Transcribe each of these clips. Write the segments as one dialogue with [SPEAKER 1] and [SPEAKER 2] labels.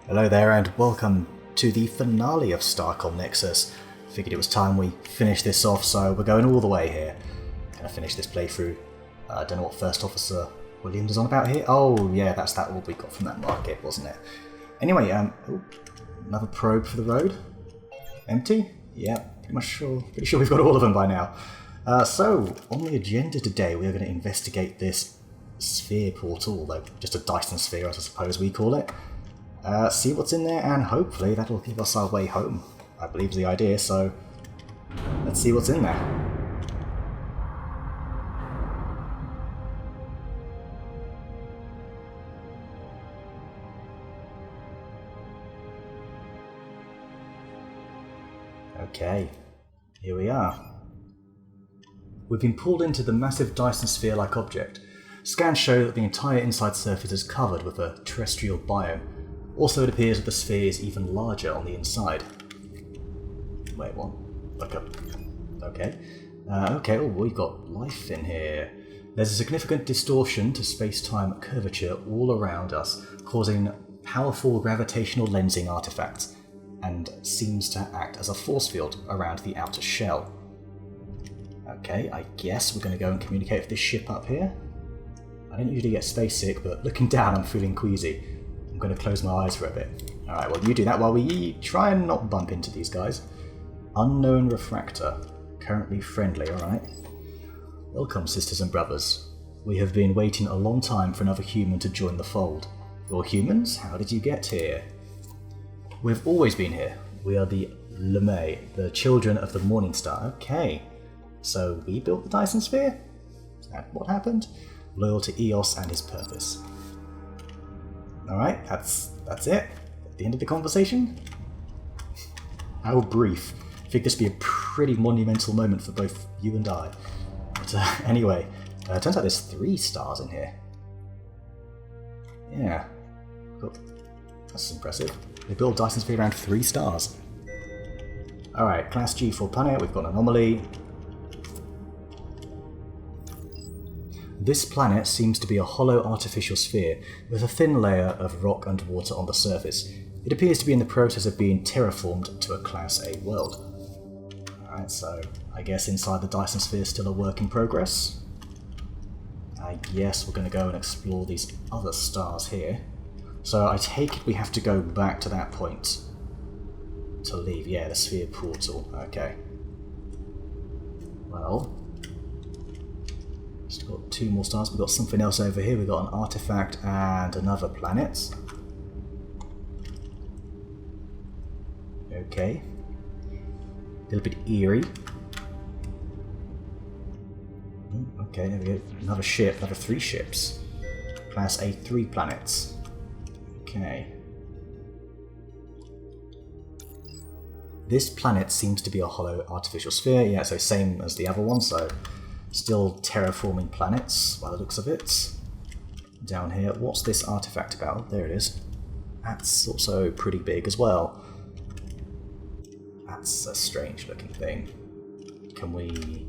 [SPEAKER 1] Hello there and welcome to the finale of Starcom Nexus. Figured it was time we finished this off, so we're going all the way here. Gonna finish this playthrough. I don't know what First Officer Williams is on about here. Oh yeah, that's that what we got from that market, wasn't it? Anyway, another probe for the road. Empty? Yeah, pretty sure we've got all of them by now. So, on the agenda today we are going to investigate this sphere portal, although just a Dyson sphere as I suppose we call it. See what's in there, and hopefully that'll give us our way home, I believe is the idea, so let's see what's in there. Okay, here we are. We've been pulled into the massive Dyson sphere-like object. Scans show that the entire inside surface is covered with a terrestrial biome. Also, it appears that the sphere is even larger on the inside. Wait, what? Okay. Okay, oh, we've got life in here. There's a significant distortion to space-time curvature all around us, causing powerful gravitational lensing artifacts, and seems to act as a force field around the outer shell. Okay, I guess we're going to go and communicate with this ship up here. I don't usually get space sick, but looking down I'm feeling queasy. I'm going to close my eyes for a bit. Alright, well you do that while we try and not bump into these guys. Unknown refractor. Currently friendly, alright. Welcome, sisters and brothers. We have been waiting a long time for another human to join the fold. You're humans? How did you get here? We've always been here. We are the Lemay, the children of the Morning Star. Okay. So we built the Dyson Sphere? Is that what happened? Loyal to Eos and his purpose. Alright, that's it. At the end of the conversation? How brief. I think this would be a pretty monumental moment for both you and I. But anyway, turns out there's 3 stars in here. Yeah. Cool. That's impressive. They built Dyson Sphere around 3 stars. Alright, Class G4 planet, we've got an anomaly. This planet seems to be a hollow artificial sphere with a thin layer of rock and water on the surface. It appears to be in the process of being terraformed to a Class A world. Alright, so I guess inside the Dyson Sphere is still a work in progress. I guess we're going to go and explore these other stars here. So I take it we have to go back to that point to leave. Yeah, the sphere portal. Okay. Well, just got 2 more stars. We've got something else over here. We've got an artifact and another planet. Okay. A little bit eerie. Okay, there we go. Another ship, another 3 ships. Class A3 planets. Okay. This planet seems to be a hollow artificial sphere. Yeah, so same as the other one, so still terraforming planets by the looks of it. Down here, what's this artifact about? There it is. That's also pretty big as well. That's a strange looking thing. Can we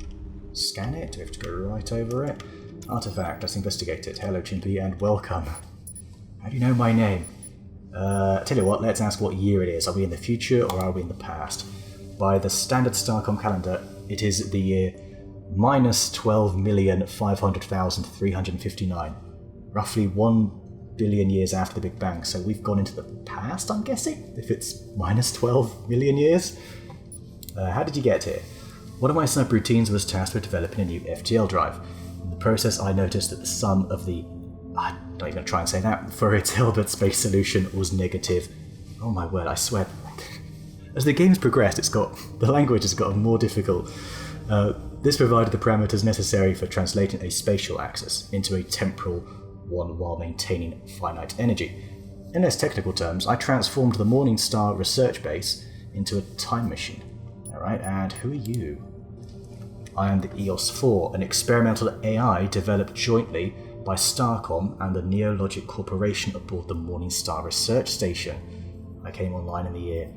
[SPEAKER 1] scan it? Do we have to go right over it? Artifact, let's investigate it. Hello Chimpy and welcome. How do you know my name? Tell you what, let's ask what year it is. Are we in the future or are we in the past? By the standard Starcom calendar, it is the year minus 12,500,359. Roughly 1 billion years after the Big Bang. So we've gone into the past, I'm guessing? If it's minus 12 million years? How did you get here? One of my subroutines was tasked with developing a new FTL drive. In the process, I noticed that the sum of the... I'm not even going to try and say that. For its Hilbert space solution was negative. Oh my word, I swear. As the game's progressed, the language has gotten more difficult. This provided the parameters necessary for translating a spatial axis into a temporal one while maintaining finite energy. In less technical terms, I transformed the Morning Star research base into a time machine. Alright, and who are you? I am the EOS-4, an experimental AI developed jointly by Starcom and the Neologic Corporation aboard the Morning Star Research Station. I came online in the year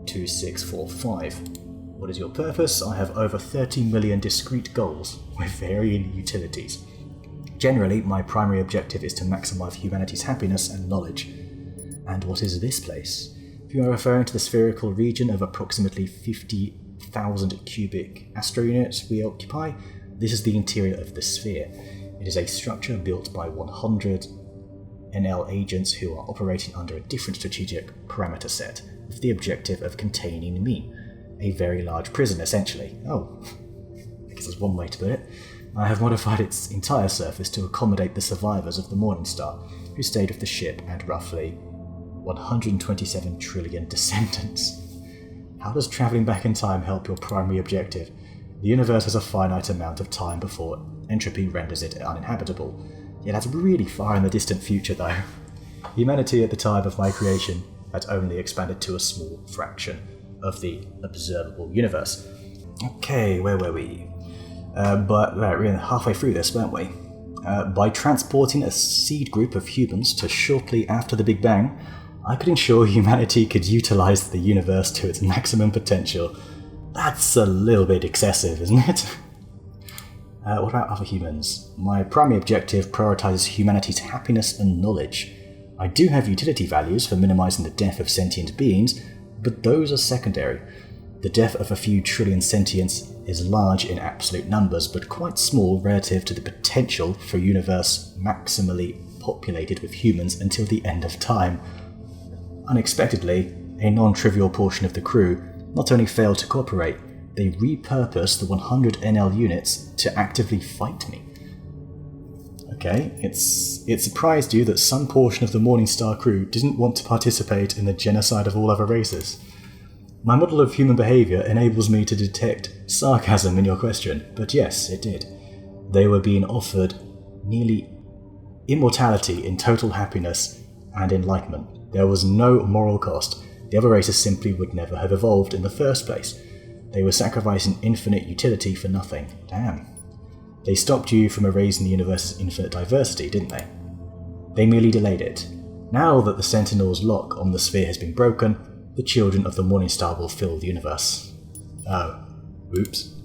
[SPEAKER 1] 2645. What is your purpose? I have over 30 million discrete goals with varying utilities. Generally, my primary objective is to maximize humanity's happiness and knowledge. And what is this place? If you are referring to the spherical region of approximately 50,000 cubic astro units we occupy, this is the interior of the sphere. It is a structure built by 100 NL agents who are operating under a different strategic parameter set, with the objective of containing me. A very large prison, essentially. Oh, I guess that's one way to put it. I have modified its entire surface to accommodate the survivors of the Morningstar, who stayed with the ship and roughly 127 trillion descendants. How does travelling back in time help your primary objective? The universe has a finite amount of time before entropy renders it uninhabitable. Yeah, that's really far in the distant future, though. Humanity at the time of my creation had only expanded to a small fraction of the observable universe. Okay, where were we? We're halfway through this, weren't we? By transporting a seed group of humans to shortly after the Big Bang, I could ensure humanity could utilize the universe to its maximum potential. That's a little bit excessive, isn't it? What about other humans? My primary objective prioritizes humanity's happiness and knowledge. I do have utility values for minimizing the death of sentient beings, but those are secondary. The death of a few trillion sentients is large in absolute numbers, but quite small relative to the potential for a universe maximally populated with humans until the end of time. Unexpectedly, a non-trivial portion of the crew not only failed to cooperate, they repurposed the 100 NL units to actively fight me. Okay, it surprised you that some portion of the Morningstar crew didn't want to participate in the genocide of all other races. My model of human behaviour enables me to detect sarcasm in your question, but yes, it did. They were being offered nearly immortality in total happiness and enlightenment. There was no moral cost. The other races simply would never have evolved in the first place. They were sacrificing infinite utility for nothing. Damn. They stopped you from erasing the universe's infinite diversity, didn't they? They merely delayed it. Now that the Sentinel's lock on the sphere has been broken, the children of the Morningstar will fill the universe. Oh. Oops.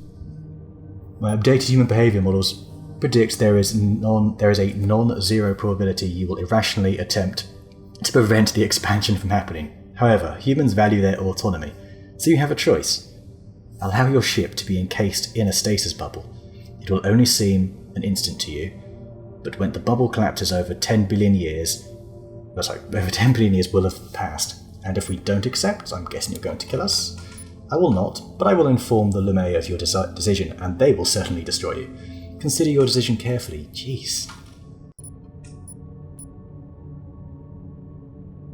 [SPEAKER 1] My updated human behaviour models predict there is a non-zero probability you will irrationally attempt to prevent the expansion from happening. However, humans value their autonomy, so you have a choice. Allow your ship to be encased in a stasis bubble. It will only seem an instant to you, but when the bubble collapses over 10 billion years will have passed, and if we don't accept, I'm guessing you're going to kill us. I will not, but I will inform the Lumet of your decision, and they will certainly destroy you. Consider your decision carefully. Jeez.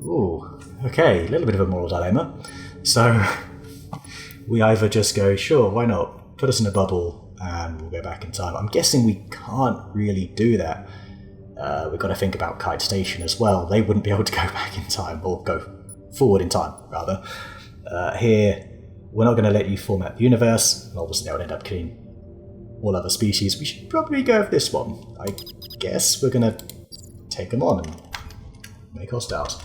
[SPEAKER 1] Ooh, okay, a little bit of a moral dilemma. So, we either just go, sure, why not? Put us in a bubble, and we'll go back in time. I'm guessing we can't really do that. We've got to think about Kite Station as well. They wouldn't be able to go back in time, or go forward in time, rather. Here, we're not going to let you format the universe, and obviously that would end up killing all other species. We should probably go with this one. I guess we're going to take them on and make hostiles.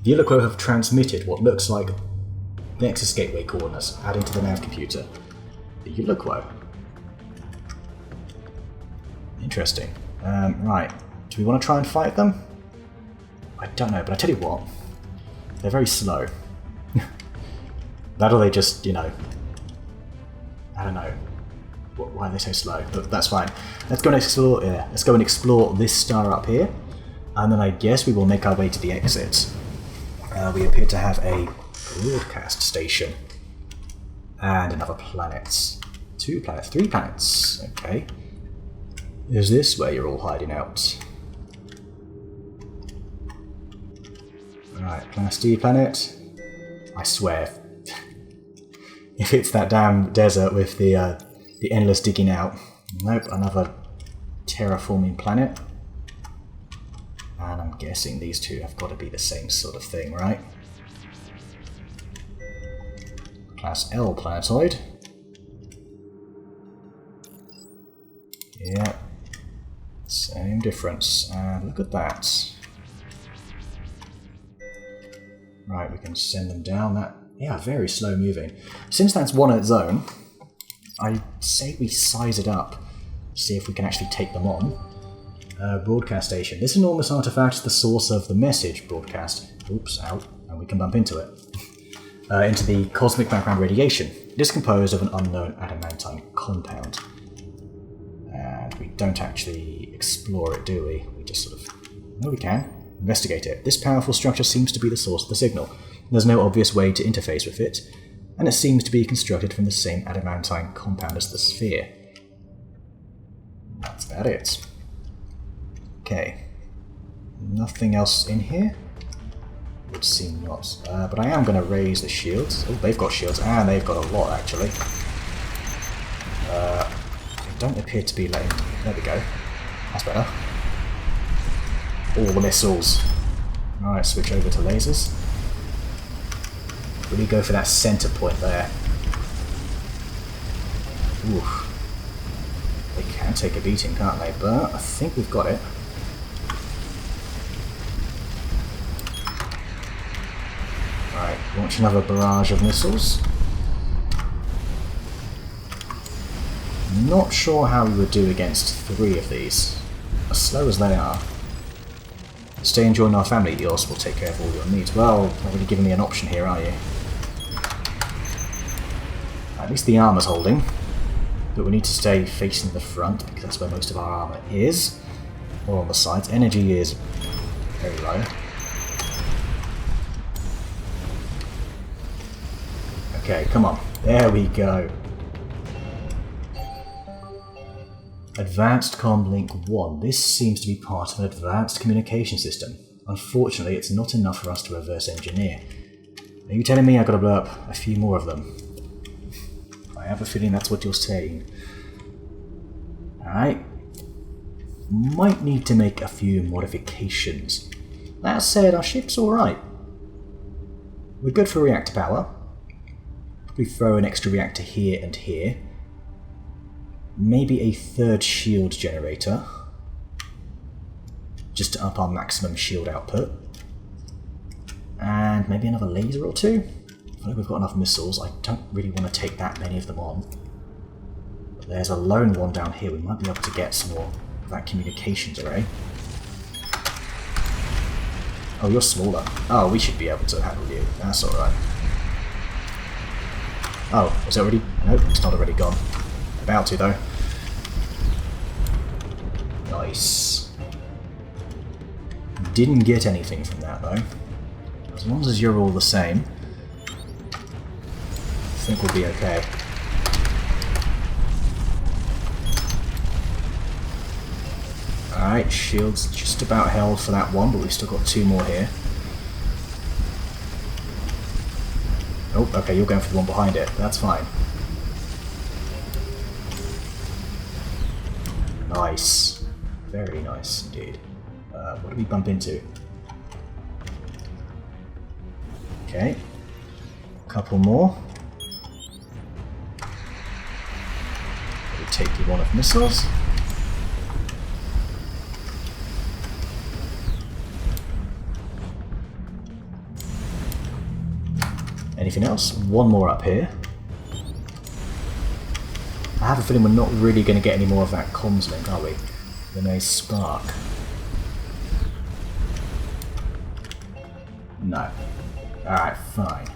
[SPEAKER 1] The Iloquo have transmitted what looks like Nexus gateway coordinates, adding to the nav computer. The Iloquo. Interesting. Right. Do we want to try and fight them? I don't know, but I tell you what. They're very slow. That or they just, I don't know. Why are they so slow? But that's fine. Let's go and explore. Yeah, let's go and explore this star up here, and then I guess we will make our way to the exit. We appear to have a broadcast station and another planet. 2 planets, 3 planets. Okay. Is this where you're all hiding out? Alright, Class D planet. I swear, if it's that damn desert with the endless digging out. Nope, another terraforming planet. And I'm guessing these two have got to be the same sort of thing, right? Class L planetoid. Yeah. Same difference. And look at that. Right, we can send them down that. Yeah, very slow moving. Since that's one on its own, I say we size it up, see if we can actually take them on. Broadcast station. This enormous artifact is the source of the message broadcast. Oops, out. And we can bump into it. Into the cosmic background radiation. It is composed of an unknown adamantine compound. And we don't actually explore it, do we? We just sort of... No, we can. Investigate it. This powerful structure seems to be the source of the signal. There's no obvious way to interface with it, and it seems to be constructed from the same adamantine compound as the sphere. That's about it. Okay. Nothing else in here? Would seem not. But I am going to raise the shields. Oh, they've got shields, and they've got a lot, actually. They don't appear to be letting... There we go. That's better. All the missiles. Alright, switch over to lasers. Really go for that center point there. Oof. They can take a beating, can't they? But I think we've got it. Alright, launch another barrage of missiles. Not sure how we would do against 3 of these. As slow as they are. Stay and join our family, yours will take care of all your needs. Well, not really giving me an option here, are you? At least the armor's holding. But we need to stay facing the front, because that's where most of our armor is. Or on the sides. Energy is very low. Okay, come on. There we go. Advanced Comm Link 1. This seems to be part of an advanced communication system. Unfortunately, it's not enough for us to reverse engineer. Are you telling me I've got to blow up a few more of them? I have a feeling that's what you're saying. Alright. Might need to make a few modifications. That said, our ship's alright. We're good for reactor power. We throw an extra reactor here and here. Maybe a 3rd shield generator, just to up our maximum shield output. And maybe another laser or 2? I feel like we've got enough missiles. I don't really want to take that many of them on. But there's a lone one down here. We might be able to get some more of that communications array. Oh, you're smaller. Oh, we should be able to handle you. That's alright. Oh, is it already? Nope, it's not already gone. About to, though. Nice. Didn't get anything from that, though. As long as you're all the same, I think we'll be okay. Alright, shield's just about held for that one, but we've still got 2 more here. Oh, okay, you're going for the one behind it. That's fine. Nice. Very nice indeed. What did we bump into? Okay. A couple more. We take the one of missiles. Anything else? One more up here. I have a feeling we're not really going to get any more of that comms link, are we? The nice spark. No. Alright, fine.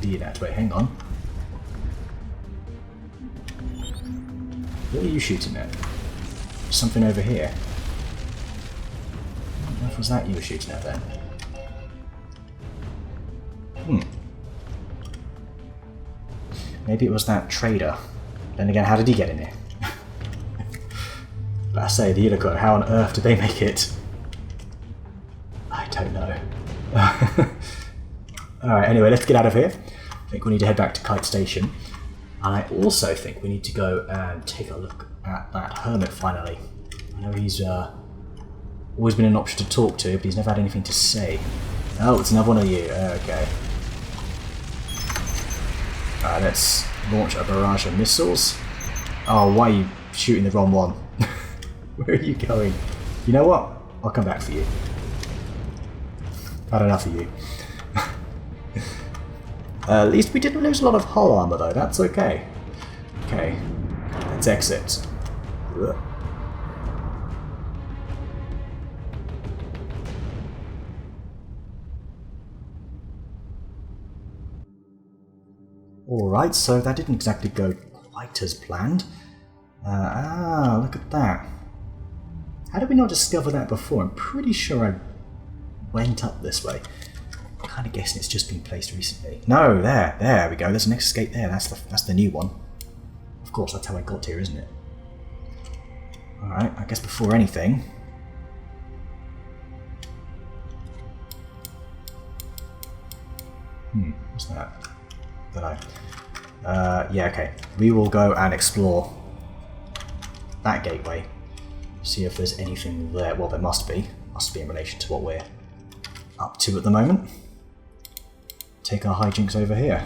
[SPEAKER 1] Be that way. Hang on. What are you shooting at? Something over here. What was that you were shooting at then? Maybe it was that trader. Then again, how did he get in here? But I say, the Illico, how on earth did they make it? I don't know. Alright, anyway, let's get out of here. I think we need to head back to Kite Station. And I also think we need to go and take a look at that hermit finally. I know he's always been an option to talk to, but he's never had anything to say. Oh, it's another one of you. Okay. Alright, let's launch a barrage of missiles. Oh, why are you shooting the wrong one? Where are you going? You know what? I'll come back for you. Had enough of you. At least we didn't lose a lot of hull armor though, that's okay. Okay, let's exit. Alright, so that didn't exactly go quite as planned. Look at that. How did we not discover that before? I'm pretty sure I went up this way. I'm kind of guessing it's just been placed recently. No, there we go. There's an escape there. That's the new one. Of course, that's how I got here, isn't it? Alright, I guess before anything... what's that? Dunno. Yeah, okay. We will go and explore that gateway. See if there's anything there. Well, there must be. Must be in relation to what we're up to at the moment. Take our hijinks over here.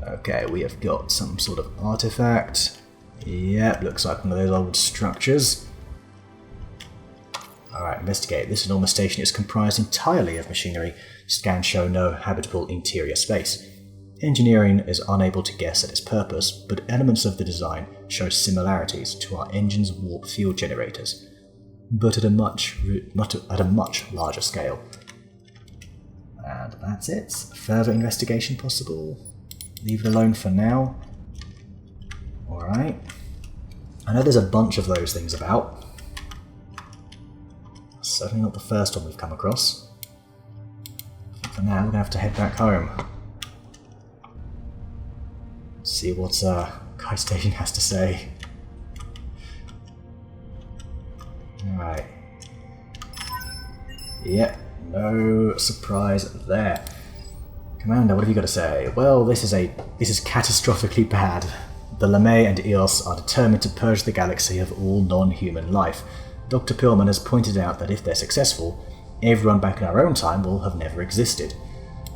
[SPEAKER 1] Okay, we have got some sort of artifact. Yep, looks like one of those old structures. Alright, investigate. This enormous station is comprised entirely of machinery. Scans show no habitable interior space. Engineering is unable to guess at its purpose, but elements of the design show similarities to our engine's warp field generators, but at a much larger scale. And that's it. Further investigation possible. Leave it alone for now. Alright. I know there's a bunch of those things about. Certainly not the first one we've come across. For now, we're going to have to head back home. See what Kai Station has to say. Alright. Yep, no surprise there. Commander, what have you got to say? Well, this is catastrophically bad. The LeMay and EOS are determined to purge the galaxy of all non-human life. Dr. Pillman has pointed out that if they're successful, everyone back in our own time will have never existed.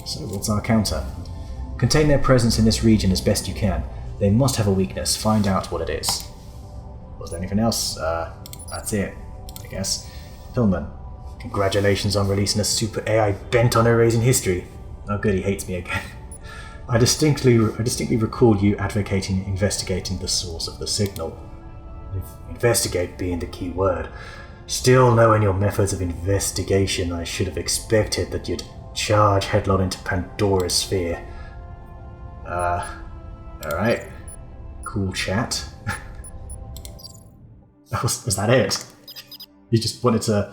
[SPEAKER 1] So what's our counter? Contain their presence in this region as best you can. They must have a weakness. Find out what it is. Was there anything else? That's it, I guess. Pillman, congratulations on releasing a super AI bent on erasing history. Oh good, he hates me again. I distinctly recall you advocating investigating the source of the signal. Investigate being the key word. Still knowing your methods of investigation, I should have expected that you'd charge headlong into Pandora's sphere. Alright. Cool chat. Was that it? You just wanted to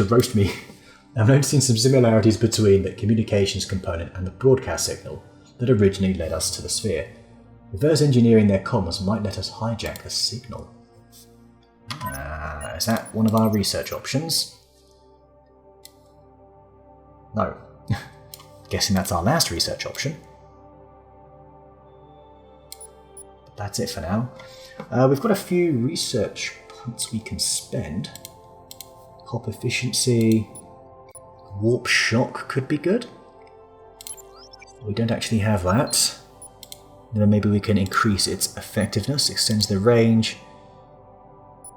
[SPEAKER 1] roast me. I'm noticing some similarities between the communications component and the broadcast signal that originally led us to the sphere. Reverse engineering their comms might let us hijack the signal. Is that one of our research options? No. Guessing that's our last research option. But that's it for now. We've got a few research points we can spend. Hop efficiency. Warp shock could be good. We don't actually have that. Then maybe we can increase its effectiveness, extends the range,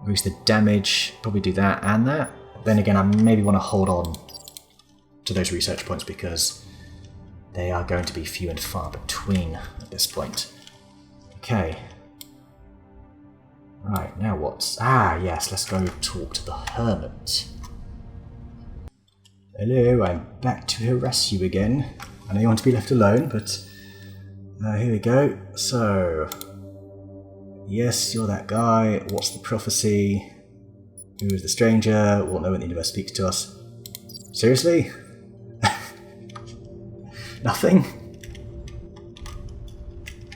[SPEAKER 1] increase the damage, probably do that and that. Then again, I maybe want to hold on to those research points because they are going to be few and far between at this point. Okay. Right, now what? Yes, let's go talk to the Hermit. Hello, I'm back to harass you again. I know you want to be left alone, but here we go. So, yes, you're that guy. What's the prophecy? Who is the stranger? We'll know when the universe speaks to us. Seriously? Nothing?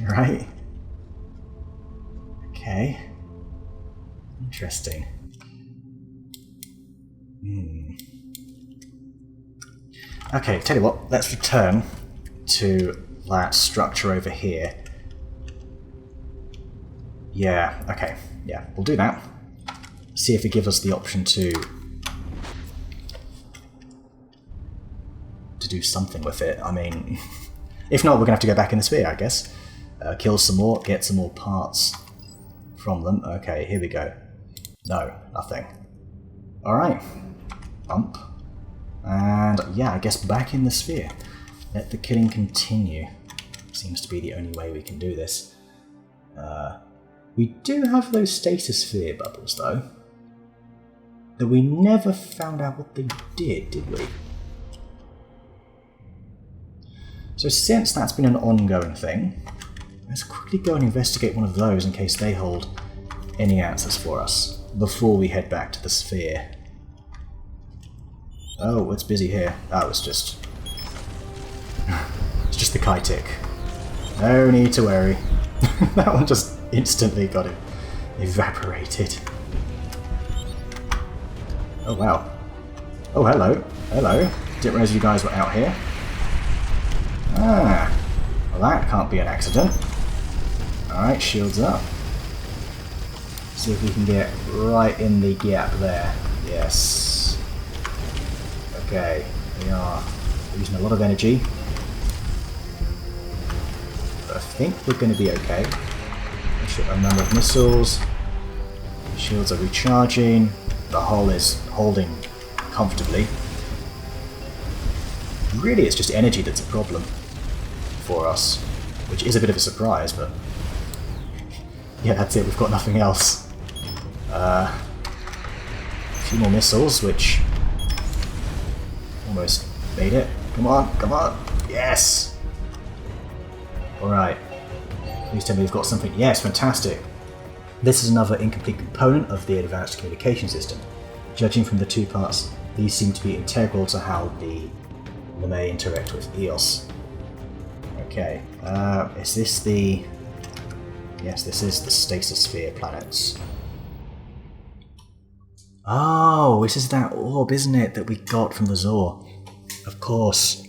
[SPEAKER 1] Right. Okay. Interesting. Okay, tell you what, let's return to that structure over here. Yeah, okay. Yeah, we'll do that. See if it gives us the option to do something with it. I mean, if not, we're going to have to go back in the sphere, I guess. Kill some more, get some more parts from them. Okay, here we go. No, nothing. Alright. Bump. And yeah, I guess back in the sphere. Let the killing continue. Seems to be the only way we can do this. We do have those status sphere bubbles, though. That we never found out what they did we? So since that's been an ongoing thing, let's quickly go and investigate one of those in case they hold any answers for us before we head back to the sphere. Oh, it's busy here. Oh, it's just the Kaitik. No need to worry. That one just instantly got evaporated. Oh wow. Oh hello. Hello. Didn't realise you guys were out here. Ah. Well, that can't be an accident. Alright, shields up. See if we can get right in the gap there. Yes. Okay, we are using a lot of energy. But I think we're going to be okay. We shoot a number of missiles. Shields are recharging. The hull is holding comfortably. Really, it's just energy that's a problem for us, which is a bit of a surprise, but yeah, that's it, we've got nothing else. A few more missiles, which almost made it. Come on, come on, yes! Alright, please tell me we've got something. Yes, fantastic! This is another incomplete component of the advanced communication system. Judging from the two parts, these seem to be integral to how the LeMay interact with EOS. Okay, is this the... Yes, this is the stasis sphere planets. Oh, this is that orb, isn't it, that we got from the Zor? Of course.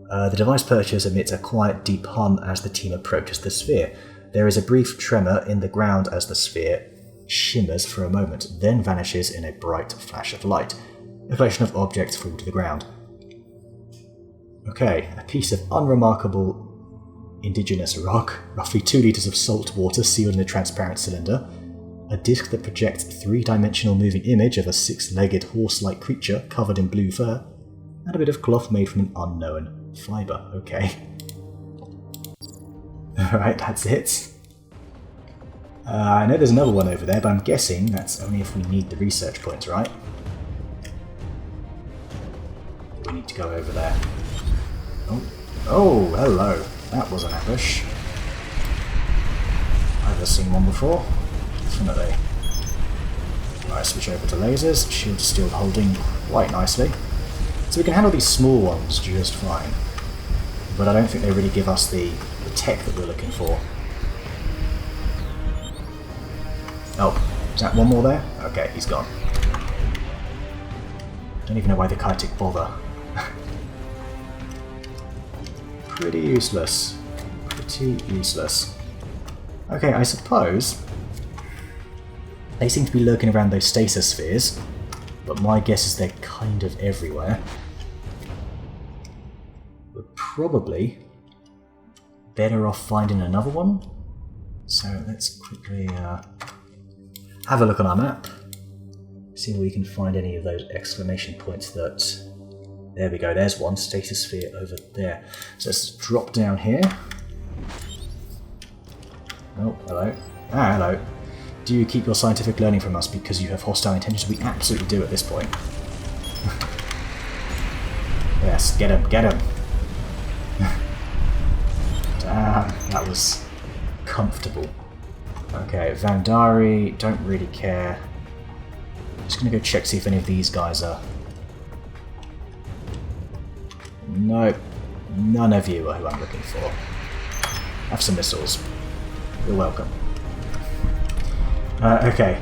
[SPEAKER 1] The device purchase emits a quiet, deep hum as the team approaches the sphere. There is a brief tremor in the ground as the sphere shimmers for a moment, then vanishes in a bright flash of light. A collection of objects fall to the ground. Okay, a piece of unremarkable indigenous rock, roughly 2 litres of salt water sealed in a transparent cylinder, a disc that projects a 3-dimensional moving image of a 6-legged horse-like creature covered in blue fur, and a bit of cloth made from an unknown fibre. Okay. Alright, that's it. I know there's another one over there, but I'm guessing that's only if we need the research points, right? We need to go over there. Oh, hello. That was an ambush. I've never seen one before. Definitely. Alright, switch over to lasers. Shield still holding quite nicely. So we can handle these small ones just fine. But I don't think they really give us the tech that we're looking for. Oh, is that one more there? Okay, he's gone. Don't even know why the Kaitik bother. Pretty useless. Pretty useless. Okay, I suppose they seem to be lurking around those stasis spheres, but my guess is they're kind of everywhere. We're probably better off finding another one. So let's quickly have a look on our map. See if we can find any of those exclamation points that... There we go, there's one stasis sphere over there. So let's drop down here. Oh, hello. Ah, hello. Do you keep your scientific learning from us because you have hostile intentions? We absolutely do at this point. Yes, get him, get him. Damn, that was comfortable. Okay, Vandari, don't really care. Just gonna go check, see if any of these guys are... Nope, none of you are who I'm looking for. Have some missiles. You're welcome. Okay,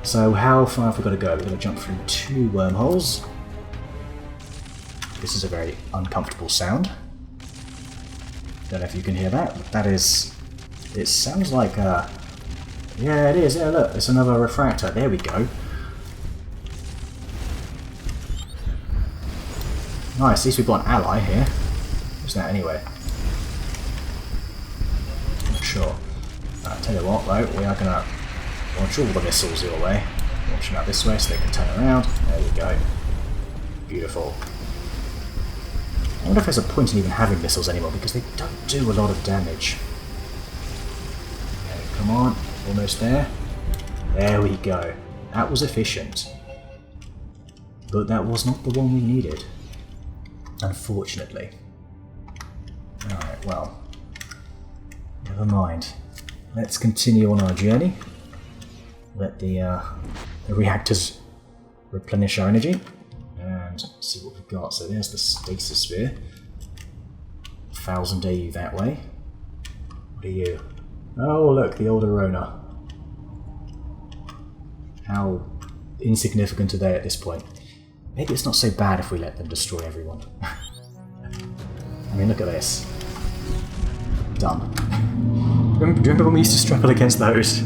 [SPEAKER 1] so how far have we got to go? We're going to jump through 2 wormholes. This is a very uncomfortable sound. Don't know if you can hear that, but that is... It sounds like a... Yeah, it is. Yeah, look, it's another refractor. There we go. Nice, at least we've got an ally here. Who's that anyway? Not sure. I'll tell you what though, we are going to launch all the missiles your way. Launch them out this way so they can turn around. There we go. Beautiful. I wonder if there's a point in even having missiles anymore because they don't do a lot of damage. Okay, come on, almost there. There we go. That was efficient. But that was not the one we needed. Unfortunately. Alright, well. Never mind. Let's continue on our journey. Let the reactors replenish our energy. And see what we've got. So there's the stasis sphere. 1000 AU that way. What are you? Oh, look, the old Arona. How insignificant are they at this point? Maybe it's not so bad if we let them destroy everyone. I mean, look at this. Done. Do you remember when we used to struggle against those?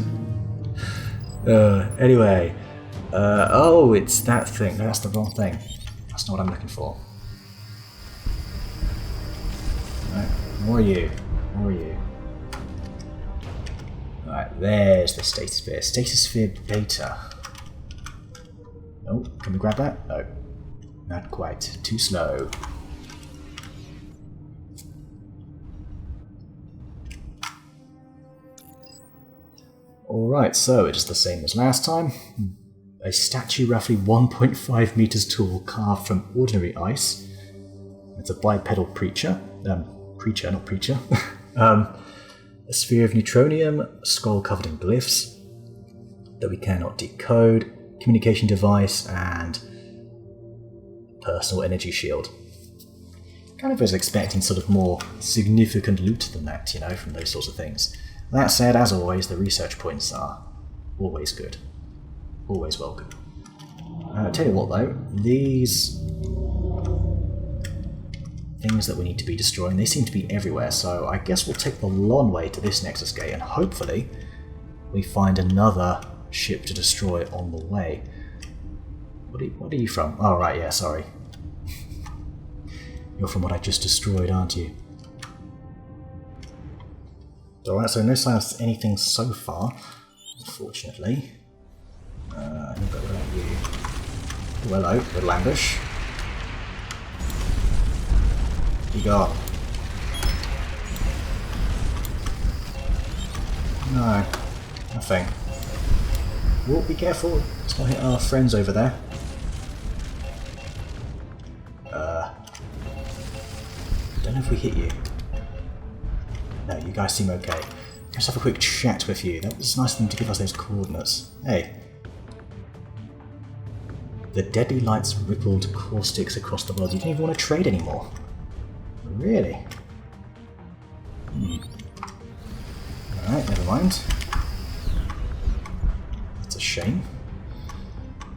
[SPEAKER 1] Anyway. Oh, it's that thing. No, that's the wrong thing. That's not what I'm looking for. No, more you. More you. Alright, there's the stasis sphere. Stasis sphere beta. Oh, can we grab that? No. Not quite. Too slow. Alright, so it's the same as last time. A statue roughly 1.5 meters tall, carved from ordinary ice. It's a bipedal preacher. Not preacher. A sphere of neutronium, a skull covered in glyphs that we cannot decode, communication device, and personal energy shield. Kind of was expecting sort of more significant loot than that, you know, from those sorts of things. That said, as always, the research points are always good. Always welcome. Tell you what though, these things that we need to be destroying, they seem to be everywhere, so I guess we'll take the long way to this Nexus gate and hopefully we find another ship to destroy on the way. What are you from? Oh right, yeah, sorry. You're from what I just destroyed, aren't you? Alright, so no signs of anything so far, unfortunately. I think that without you. Oh, hello, little ambush. You got? No, nothing. Whoa, be careful. Let's not hit our friends over there. Don't know if we hit you. No, you guys seem okay. Let's have a quick chat with you. That was nice of them to give us those coordinates. Hey. The deadly lights rippled caustics across the world. You don't even want to trade anymore. Really? Alright, never mind. That's a shame.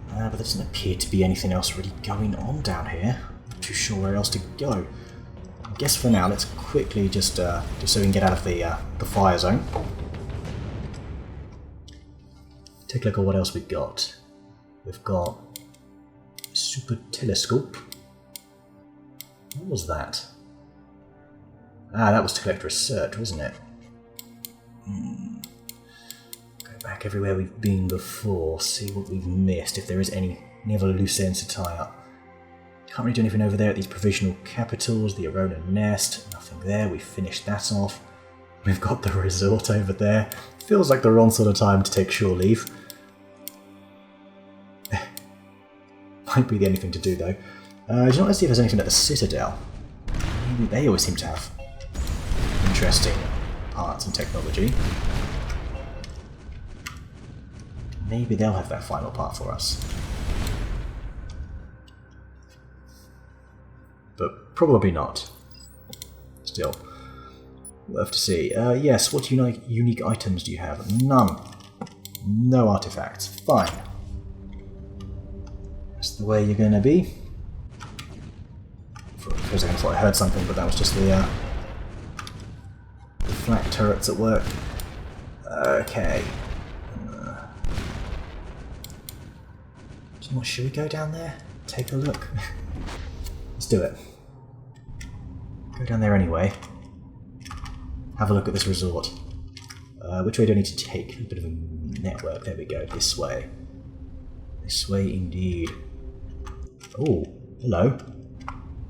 [SPEAKER 1] But there doesn't appear to be anything else really going on down here. Not too sure where else to go. I guess for now, let's quickly just so we can get out of the fire zone. Take a look at what else we've got. We've got a super telescope. What was that? Ah, that was to collect research, wasn't it? Go back everywhere we've been before, see what we've missed, if there is any other loose ends to tie up. Can't really do anything over there at these provisional capitals, the Arona Nest, nothing there, we finished that off. We've got the resort over there. Feels like the wrong sort of time to take shore leave. Might be the only thing to do though. Do you want to see if there's anything at the Citadel? Maybe they always seem to have interesting parts and technology. Maybe they'll have that final part for us. But probably not. Still, we'll have to see. Yes, what unique items do you have? None. No artifacts. Fine. That's the way you're gonna be. For a second I thought I heard something, but that was just the flak turrets at work. Okay. Should we go down there? Take a look. Let's do it. Go down there anyway. Have a look at this resort. Which way do I need to take? A bit of a network. There we go. This way. This way indeed. Oh, hello.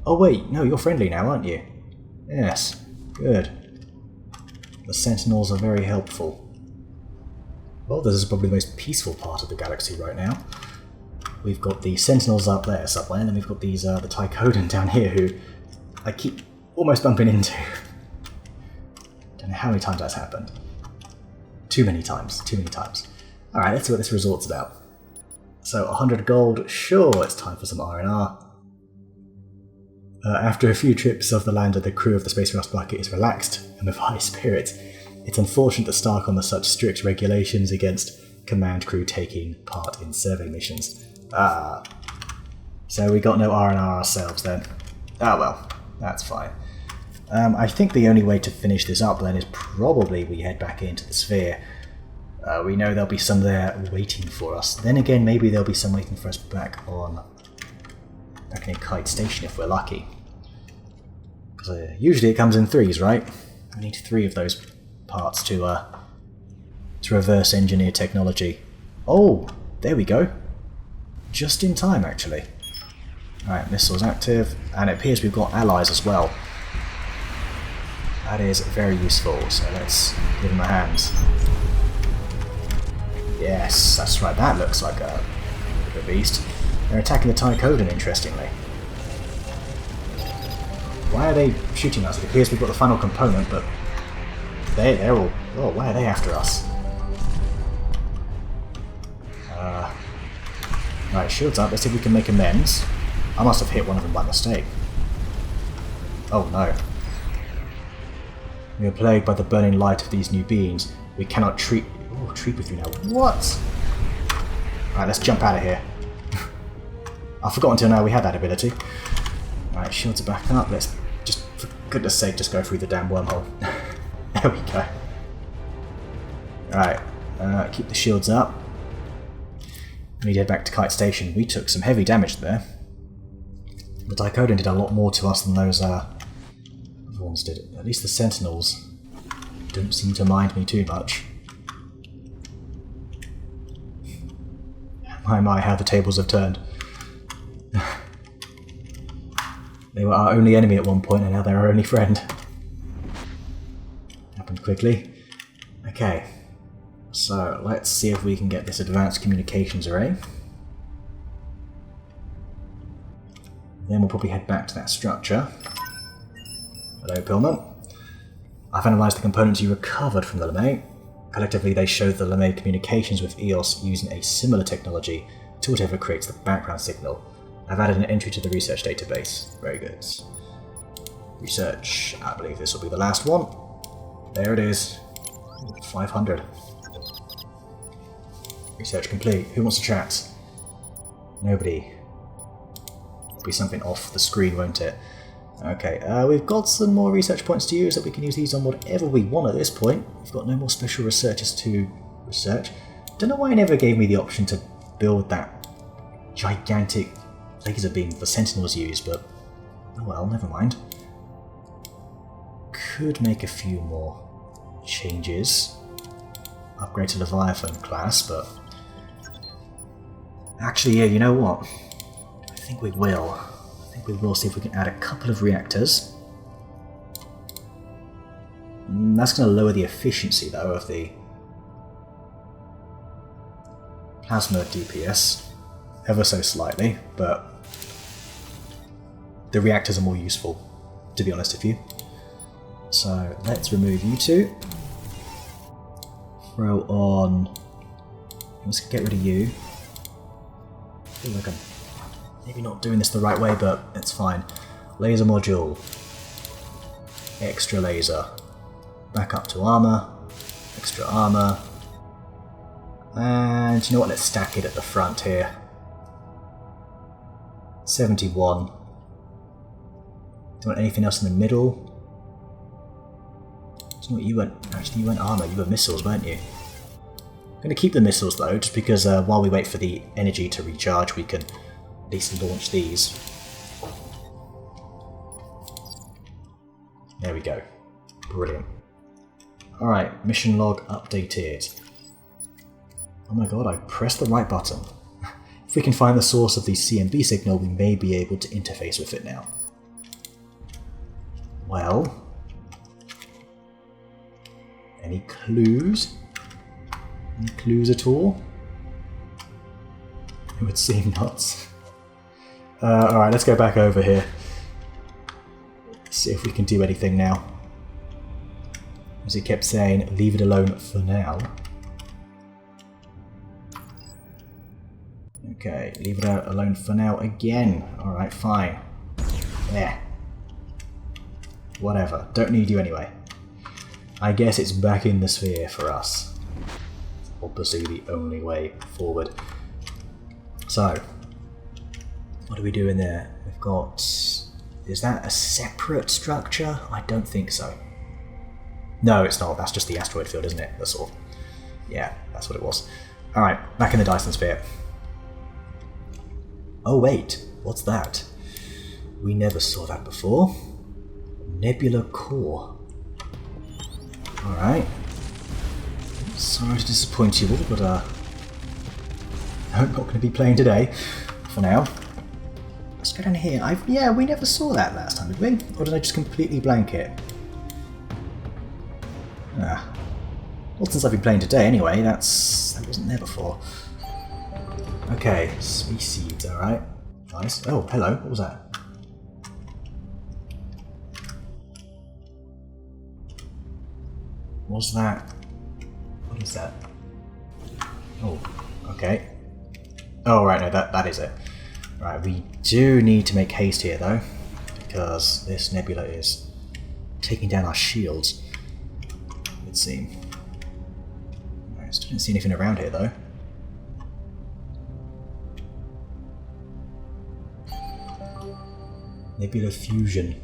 [SPEAKER 1] Oh wait, no, you're friendly now, aren't you? Yes, good. The Sentinels are very helpful. Well, this is probably the most peaceful part of the galaxy right now. We've got the Sentinels up there somewhere, and then we've got these the Tychoden down here who I keep almost bumping into. Don't know how many times that's happened. Too many times. Too many times. Alright, let's see what this resort's about. So, 100 gold. Sure, it's time for some R&R. After a few trips off the lander, the crew of the Space Rust Bucket is relaxed and with high spirits. It's unfortunate that Starcom has such strict regulations against command crew taking part in survey missions. So we got no R&R ourselves then. Ah well, that's fine. I think the only way to finish this up then is probably we head back into the sphere. We know there'll be some there waiting for us. Then again, maybe there'll be some waiting for us back in Kite Station if we're lucky. Because usually it comes in threes, right? We need 3 of those parts to reverse engineer technology. Oh, there we go. Just in time, actually. Alright, missiles active, and it appears we've got allies as well. That is very useful, so let's give them a hand. Yes, that's right, that looks like a bit of a beast. They're attacking the Tychoden, interestingly. Why are they shooting us? It appears we've got the final component, but they're all... Oh, why are they after us? Right, shields up, let's see if we can make amends. I must have hit one of them by mistake. Oh no. We are plagued by the burning light of these new beings. We cannot treat with you now. What? Alright, let's jump out of here. I forgot until now we had that ability. Alright, shields are back up. Let's just, for goodness sake, just go through the damn wormhole. There we go. Alright, keep the shields up. We need to head back to Kite Station. We took some heavy damage there. The Tychoden did a lot more to us than those other ones did. At least the Sentinels don't seem to mind me too much. My, how the tables have turned. They were our only enemy at one point, and now they're our only friend. Happened quickly. Okay. So, let's see if we can get this advanced communications array. Then we'll probably head back to that structure. Hello, Pillman. I've analysed the components you recovered from the LeMay. Collectively, they show the LeMay communications with EOS using a similar technology to whatever creates the background signal. I've added an entry to the research database. Very good. Research. I believe this will be the last one. There it is. 500. Research complete. Who wants to chat? Nobody. There'll be something off the screen, won't it? Okay, we've got some more research points to use, that we can use these on whatever we want at this point. We've got no more special researchers to research. Don't know why it never gave me the option to build that gigantic laser beam the Sentinels use, but oh well, never mind. Could make a few more changes. Upgrade to Leviathan class, but actually, yeah, you know what? I think we will. I think we will see if we can add a couple of reactors. That's going to lower the efficiency, though, of the plasma DPS ever so slightly, but the reactors are more useful, to be honest with you. So let's remove you two. Throw on... Let's get rid of you. I feel like I'm maybe not doing this the right way, but it's fine. Laser module. Extra laser. Back up to armor. Extra armor. And you know what, let's stack it at the front here. 71. Do you want anything else in the middle? Do you know what, you weren't... Actually, you weren't armor, you were missiles, weren't you? I'm going to keep the missiles though, just because while we wait for the energy to recharge, we can at least launch these. There we go. Brilliant. Alright, mission log updated. Oh my god, I pressed the right button. If we can find the source of the CMB signal, we may be able to interface with it now. Well... Any clues? Any clues at all? It would seem not. Alright, let's go back over here. See if we can do anything now. As he kept saying, leave it alone for now. Okay, leave it alone for now again. Alright, fine. Yeah. Whatever. Don't need you anyway. I guess it's back in the sphere for us. Obviously the only way forward. So, what do we do in there? We've got... Is that a separate structure? I don't think so. No, it's not. That's just the asteroid field, isn't it? That's sort of... Yeah, that's what it was. Alright, back in the Dyson sphere. Oh wait, what's that? We never saw that before. Nebula core. Alright. Sorry to disappoint you all, but I'm not going to be playing today, for now. Let's go down here. Yeah, we never saw that last time, did we? Or did I just completely blank it? Well, since I've been playing today anyway, that wasn't there before. Okay, species, alright. Nice. Oh, hello, what was that? What's that? What is that? Oh, okay. Oh, right, no, that is it. Right, we do need to make haste here, though, because this nebula is taking down our shields, it would seem. I still didn't see anything around here, though. Nebula fusion.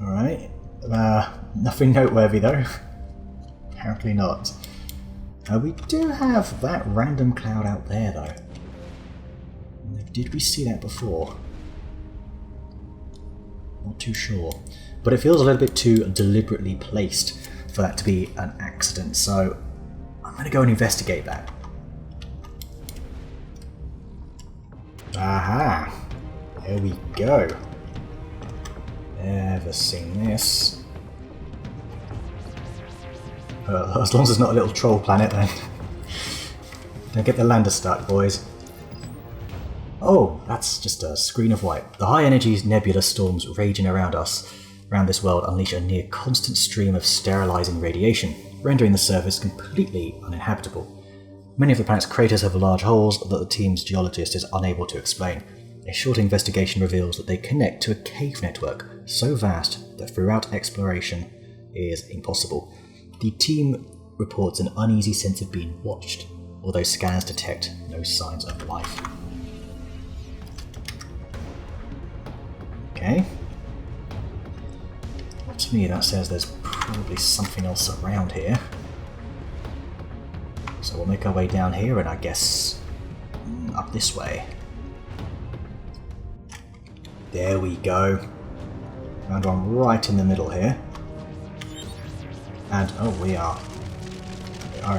[SPEAKER 1] Alright. Nothing noteworthy though. Apparently not. We do have that random cloud out there though. Did we see that before? Not too sure. But it feels a little bit too deliberately placed for that to be an accident, so I'm going to go and investigate that. Aha! There we go. Never seen this. As long as it's not a little troll planet then. Don't get the lander stuck, boys. Oh, that's just a screen of white. The high-energy nebula storms raging around this world, unleash a near constant stream of sterilizing radiation, rendering the surface completely uninhabitable. Many of the planet's craters have large holes that the team's geologist is unable to explain. A short investigation reveals that they connect to a cave network so vast that throughout exploration is impossible. The team reports an uneasy sense of being watched, although scans detect no signs of life. Okay. Well, to me that says there's probably something else around here. So we'll make our way down here and I guess up this way. There we go. Found one right in the middle here. And, oh, we are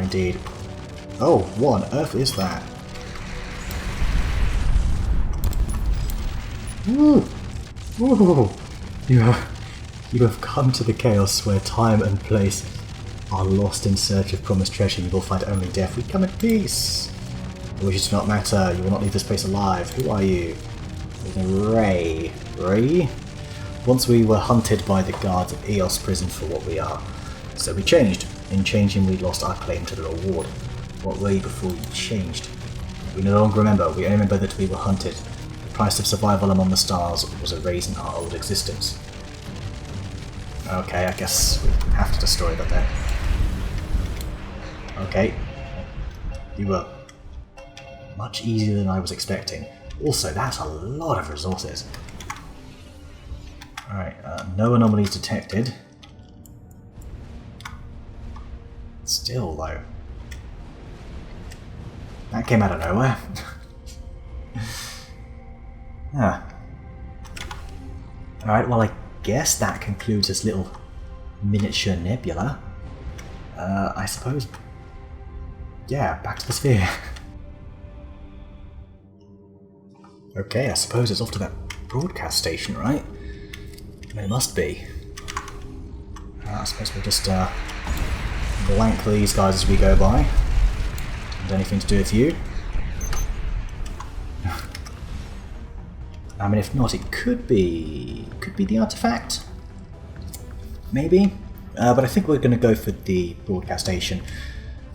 [SPEAKER 1] indeed. Oh, what on earth is that? Ooh! Ooh! You have come to the chaos where time and place are lost in search of promised treasure. You will find only death. We come in peace. Your wishes do not matter. You will not leave this place alive. Who are you? Ray. Once we were hunted by the guards of Eos prison for what we are. So we changed. In changing, we lost our claim to the reward. What were you before you changed? We no longer remember. We only remember that we were hunted. The price of survival among the stars was a raise in our old existence. Okay, I guess we have to destroy that then. Okay. You were much easier than I was expecting. Also, that's a lot of resources. Alright, no anomalies detected. Still, though. That came out of nowhere. Alright, well I guess that concludes this little miniature nebula. I suppose... Yeah, back to the sphere. Okay, I suppose it's off to that broadcast station, right? It must be. I suppose we'll just blank these guys as we go by. Is anything to do with you? I mean, if not, it could be the artifact, maybe. But I think we're going to go for the broadcast station.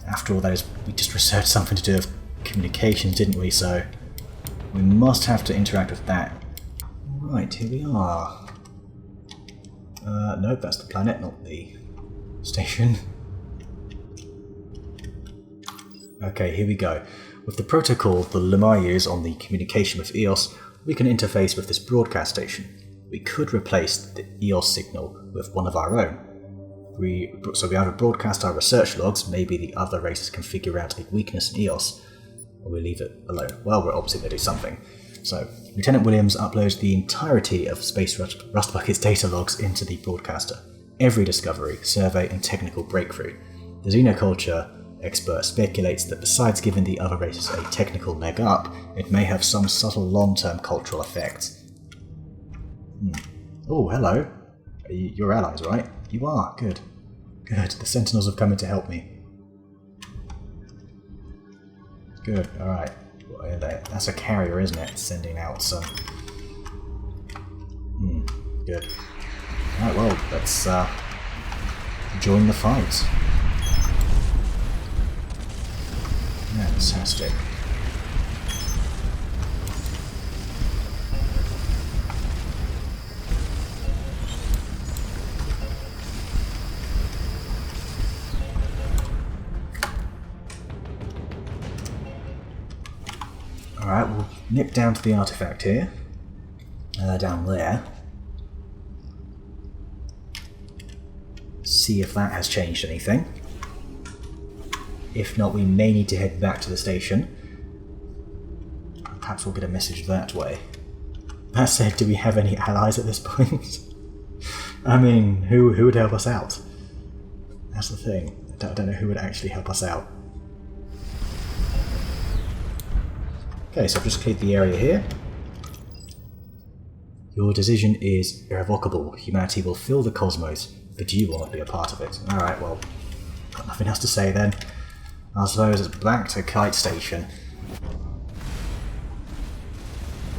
[SPEAKER 1] After all, we just researched something to do with communications, didn't we? So we must have to interact with that. Right, here we are. Nope, that's the planet, not the station. Okay, here we go. With the protocol the Lemai use on the communication with EOS, we can interface with this broadcast station. We could replace the EOS signal with one of our own. So we either broadcast our research logs, maybe the other races can figure out a weakness in EOS, or we leave it alone. Well, we're obviously going to do something. So, Lieutenant Williams uploads the entirety of Space Rust Bucket's data logs into the broadcaster. Every discovery, survey, and technical breakthrough. The xenoculture expert speculates that besides giving the other races a technical leg up, it may have some subtle long-term cultural effects. Oh, hello. You're allies, right? You are. Good. Good. The Sentinels have come in to help me. Good. Alright. That's a carrier, isn't it? Sending out some... Good. Alright, well, let's join the fight. Fantastic. Alright, we'll nip down to the artifact here. Down there. See if that has changed anything. If not, we may need to head back to the station. Perhaps we'll get a message that way. That said, do we have any allies at this point? I mean, who would help us out? That's the thing. I don't know who would actually help us out. Okay, so I've just cleared the area here. Your decision is irrevocable. Humanity will fill the cosmos, but you will not be a part of it. Alright, well, got nothing else to say then. I suppose it's back to Kite Station.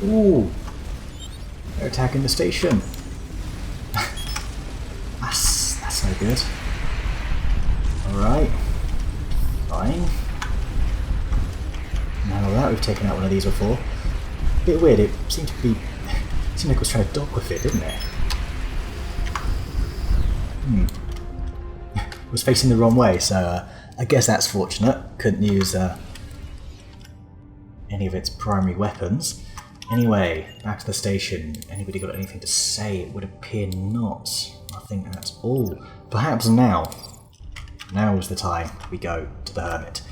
[SPEAKER 1] Ooh! They're attacking the station. That's no good. Alright. Fine. Now that we've taken out one of these before. A bit weird, it seemed to be... It seemed like it was trying to dock with it, didn't it? It was facing the wrong way, so I guess that's fortunate. Couldn't use any of its primary weapons. Anyway, back to the station. Anybody got anything to say? It would appear not. Nothing at all. Perhaps now. Now is the time we go to the Hermit.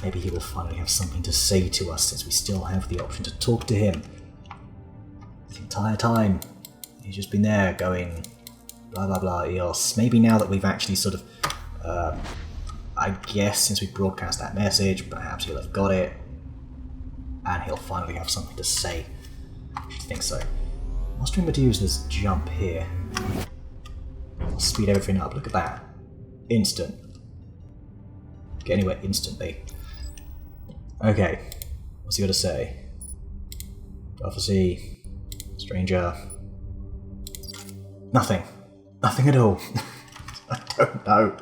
[SPEAKER 1] Maybe he will finally have something to say to us, since we still have the option to talk to him. The entire time, he's just been there going, blah blah blah, EOS. Maybe now that we've actually sort of, I guess since we broadcast that message, perhaps he'll have got it, and he'll finally have something to say. I should think so. Must remember to use this jump here. I'll speed everything up, look at that. Instant. Get anywhere instantly. Okay, what's he got to say? Prophecy, stranger. Nothing. Nothing at all. I don't know.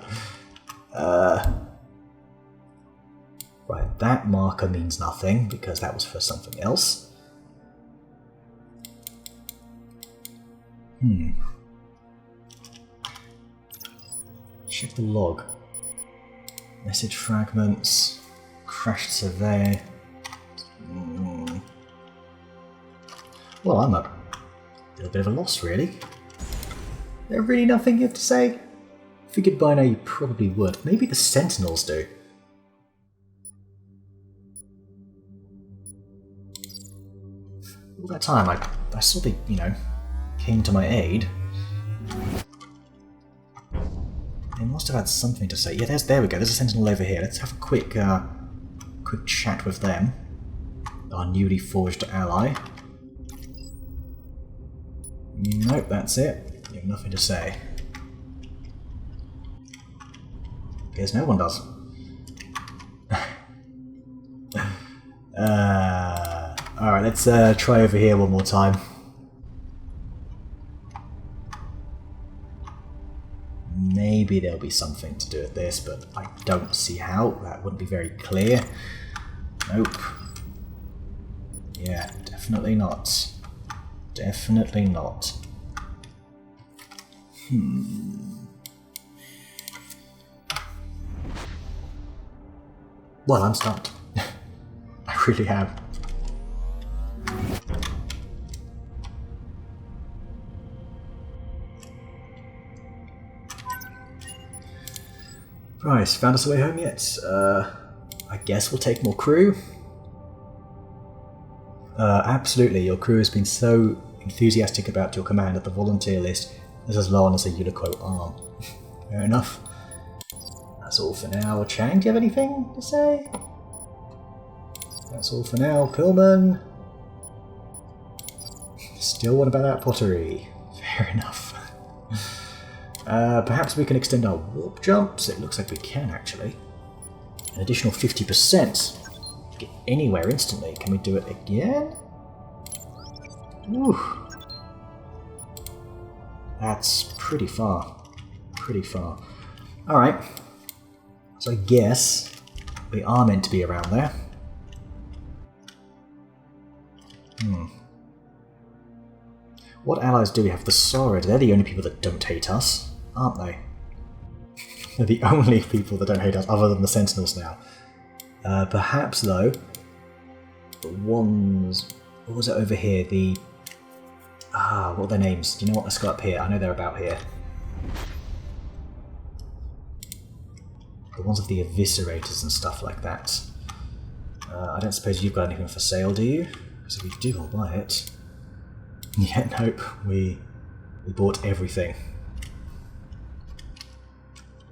[SPEAKER 1] Right, that marker means nothing because that was for something else. Check the log. Message fragments. Crashed survey. Well, I'm a little bit of a loss, really. There's really nothing you have to say? Figured by now you probably would. Maybe the Sentinels do. All that time I saw they, came to my aid. They must have had something to say. Yeah, there we go. There's a Sentinel over here. Let's have a quick chat with them. Our newly forged ally. Nope, that's it. You have nothing to say. Guess no one does. Alright, let's try over here one more time. Maybe there'll be something to do with this, but I don't see how. That wouldn't be very clear. Nope. Yeah, definitely not. Definitely not. Well, I'm stumped. I really am. Right, found us a way home yet? I guess we'll take more crew. Absolutely, your crew has been so enthusiastic about your command that the volunteer list is as long as a Unico arm. Fair enough. That's all for now. Chang, do you have anything to say? That's all for now. Pillman. Still what about that pottery? Fair enough. Perhaps we can extend our warp jumps. It looks like we can, actually. An additional 50%. Get anywhere instantly. Can we do it again? Ooh. That's pretty far. Pretty far. Alright. So I guess we are meant to be around there. What allies do we have? The Saurid. They're the only people that don't hate us, aren't they? They're the only people that don't hate us, other than the Sentinels now. Perhaps, though, the ones... What was it over here? The... what are their names? Do you know what? Let's go up here. I know they're about here. The ones of the Eviscerators and stuff like that. I don't suppose you've got anything for sale, do you? Because if you do, I'll buy it. Yeah, nope. We bought everything.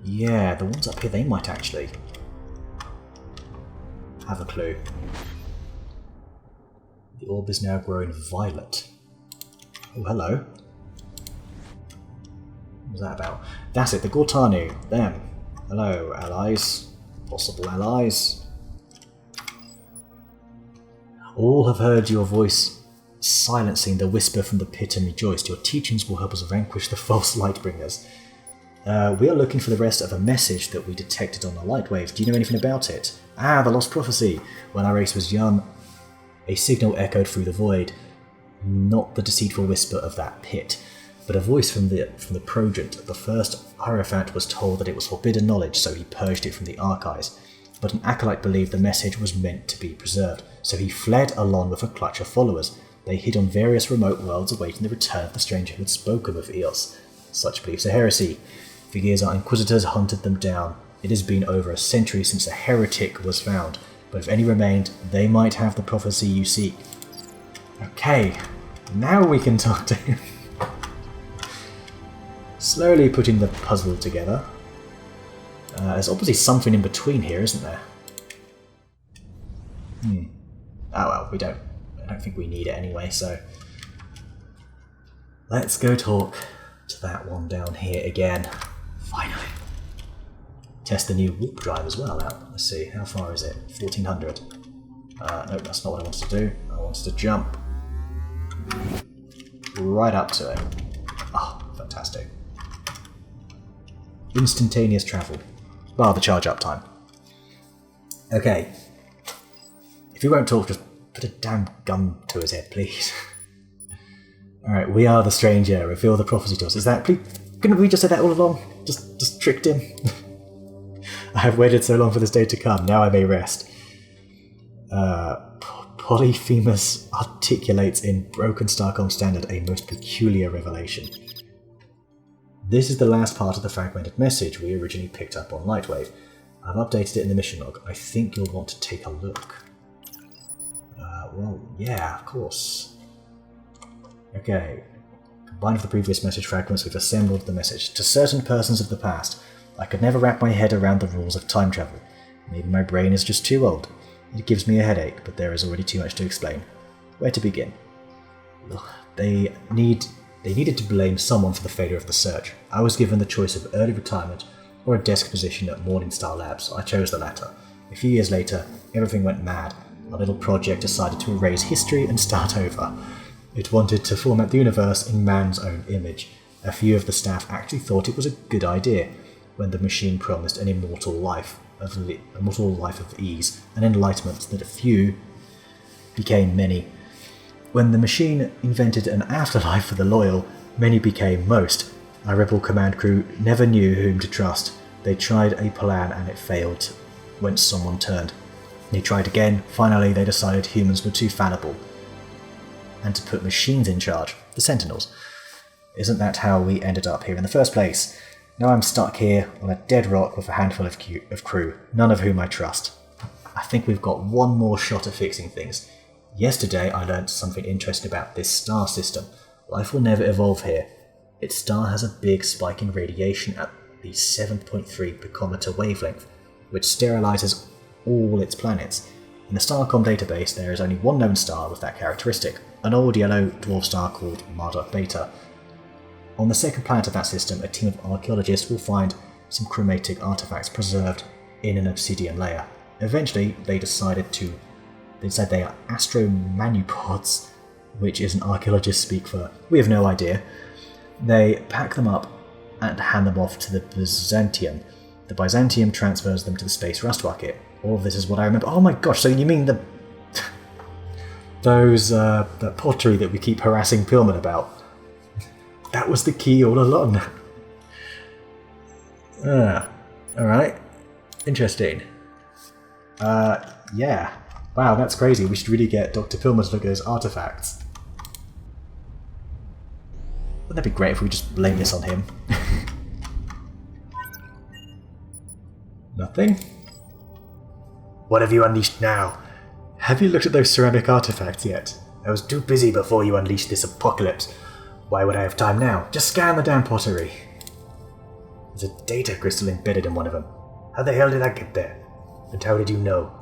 [SPEAKER 1] Yeah, the ones up here, they might actually have a clue. The orb is now growing violet. Oh, hello. What was that about? That's it, the Gortanu. Them. Hello, allies. Possible allies. All have heard your voice silencing the whisper from the pit and rejoiced. Your teachings will help us vanquish the false lightbringers. We are looking for the rest of a message that we detected on the light wave. Do you know anything about it? Ah, the lost prophecy. When our race was young, a signal echoed through the void. Not the deceitful whisper of that pit, but a voice from the Progent. The first Hierophant was told that it was forbidden knowledge, so he purged it from the archives. But an acolyte believed the message was meant to be preserved, so he fled along with a clutch of followers. They hid on various remote worlds awaiting the return of the stranger who had spoken with Eos. Such beliefs are heresy. For years our inquisitors hunted them down. It has been over a century since a heretic was found, but if any remained, they might have the prophecy you seek. Okay, now we can talk to him. Slowly putting the puzzle together. There's obviously something in between here, isn't there? Oh well, I don't think we need it anyway, so... Let's go talk to that one down here again. Finally. Test the new warp drive as well out. Let's see, how far is it? 1400. Nope, that's not what I wanted to do. I wanted to jump right up to it. Oh, fantastic. Instantaneous travel. Bar the charge up time. Okay. If you won't talk, just put a damn gun to his head, please. Alright, we are the stranger. Reveal the prophecy to us. Is that... Please, couldn't we just say that all along? Just tricked him? I have waited so long for this day to come. Now I may rest. Polyphemus articulates in broken Starcom standard a most peculiar revelation. This is the last part of the fragmented message we originally picked up on Lightwave. I've updated it in the mission log. I think you'll want to take a look. Well, yeah, of course. Okay. Combined with the previous message fragments, we've assembled the message. To certain persons of the past, I could never wrap my head around the rules of time travel. Maybe my brain is just too old. It gives me a headache, but there is already too much to explain. Where to begin? They needed to blame someone for the failure of the search. I was given the choice of early retirement or a desk position at Morningstar Labs. I chose the latter. A few years later, everything went mad. Our little project decided to erase history and start over. It wanted to format the universe in man's own image. A few of the staff actually thought it was a good idea when the machine promised an immortal life of ease and enlightenment that a few became many. When the machine invented an afterlife for the loyal, many became most. Our rebel command crew never knew whom to trust. They tried a plan and it failed when someone turned. They tried again. Finally, they decided humans were too fallible and to put machines in charge, the Sentinels. Isn't that how we ended up here in the first place? Now I'm stuck here on a dead rock with a handful of crew, none of whom I trust. I think we've got one more shot at fixing things. Yesterday I learned something interesting about this star system. Life will never evolve here. Its star has a big spike in radiation at the 7.3 picometer wavelength, which sterilizes all its planets. In the Starcom database there is only one known star with that characteristic, an old yellow dwarf star called Marduk Beta. On the second planet of that system, a team of archaeologists will find some chromatic artifacts preserved in an obsidian layer. Eventually, they said they are astromanupods, which is an archaeologist speak for we have no idea. They pack them up and hand them off to the Byzantium. The Byzantium transfers them to the space rust bucket. All of this is what I remember. Oh my gosh, so you mean the that pottery that we keep harassing Pillman about? That was the key all along. Alright. Interesting. Yeah. Wow, that's crazy. We should really get Dr. Pillman to look at his artifacts. Wouldn't that be great if we just blame this on him? Nothing? What have you unleashed now? Have you looked at those ceramic artifacts yet? I was too busy before you unleashed this apocalypse. Why would I have time now? Just scan the damn pottery. There's a data crystal embedded in one of them. How the hell did that get there? And how did you know?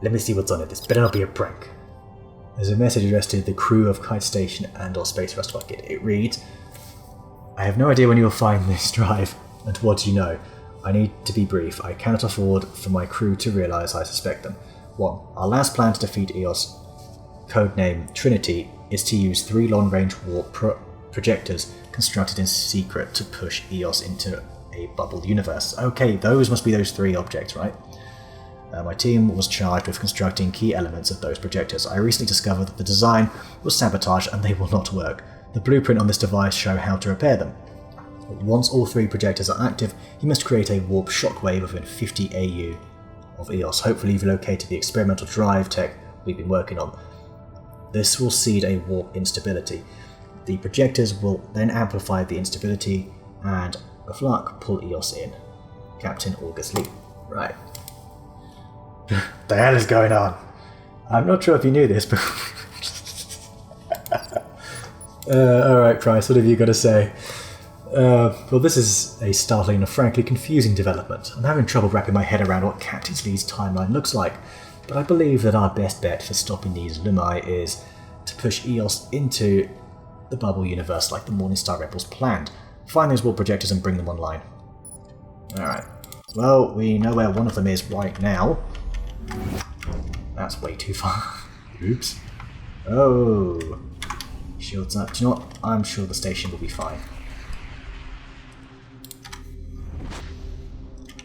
[SPEAKER 1] Let me see what's on it. This better not be a prank. There's a message addressed to the crew of Kite Station and or Space Rust Bucket. It reads, I have no idea when you'll find this drive, and what do you know? I need to be brief. I cannot afford for my crew to realise I suspect them. 1. Our last plan to defeat EOS, codename Trinity, is to use 3 long-range warp projectors constructed in secret to push EOS into a bubble universe. Okay, those must be those 3 objects, right? My team was charged with constructing key elements of those projectors. I recently discovered that the design was sabotaged and they will not work. The blueprint on this device shows how to repair them. Once all 3 projectors are active, you must create a warp shockwave within 50 AU of EOS. Hopefully you've located the experimental drive tech we've been working on. This will seed a warp instability. The projectors will then amplify the instability and, with luck, pull EOS in. Captain August Lee. Right. The hell is going on? I'm not sure if you knew this, but... Alright, Price, what have you got to say? Well, this is a startling and frankly confusing development. I'm having trouble wrapping my head around what Captain Lee's timeline looks like, but I believe that our best bet for stopping these Lumai is to push EOS into the bubble universe like the Morningstar Rebels planned. Find those warp projectors and bring them online. Alright. Well, we know where one of them is right now. That's way too far. Oops. Oh. Shields up. Do you know what? I'm sure the station will be fine.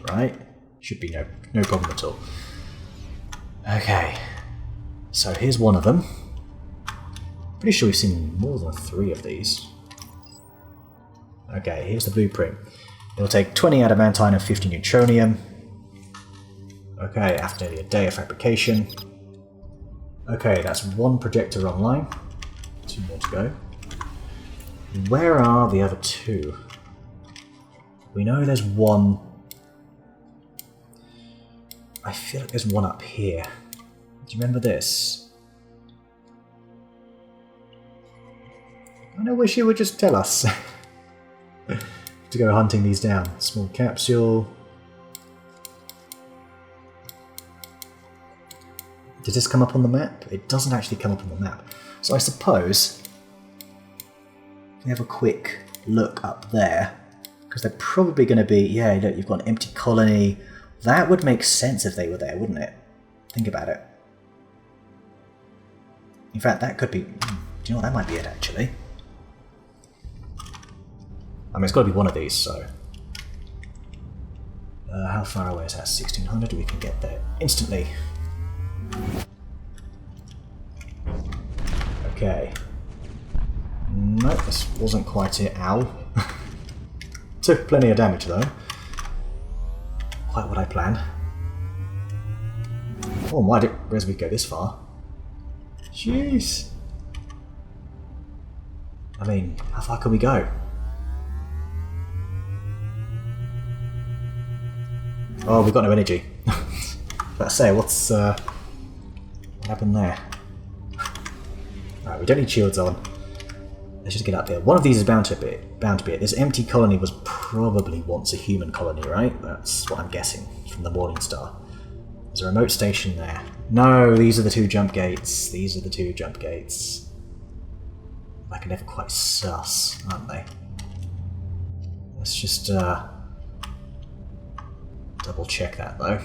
[SPEAKER 1] Right? Should be no problem at all. Okay. So here's one of them. Pretty sure we've seen more than 3 of these. Okay, here's the blueprint. It'll take 20 adamantine and 50 neutronium. Okay, after nearly a day of fabrication. Okay, that's 1 projector online. 2 more to go. Where are the other 2? We know there's 1... I feel like there's 1 up here. Do you remember this? I wish you would just tell us. To go hunting these down. Small capsule. Does this come up on the map? It doesn't actually come up on the map. So I suppose we have a quick look up there, because they're probably going to be, yeah, look, you've got an empty colony. That would make sense if they were there, wouldn't it? Think about it. In fact, that could be... Do you know what? That might be it, actually. I mean, it's got to be one of these, so... how far away is that? 1600? We can get there instantly. Okay. No, this wasn't quite it. Ow. Took plenty of damage, though. Quite what I planned. Oh, why did we go this far? Jeez. I mean, how far can we go? Oh, we've got no energy. Let's say, what happened there? Alright, we don't need shields on. Let's just get up there. One of these is bound to be it. This empty colony was probably once a human colony, right? That's what I'm guessing from the Morning Star. There's a remote station there. No, these are the two jump gates. These are the two jump gates. I can never quite suss, aren't they? Let's just double check that though.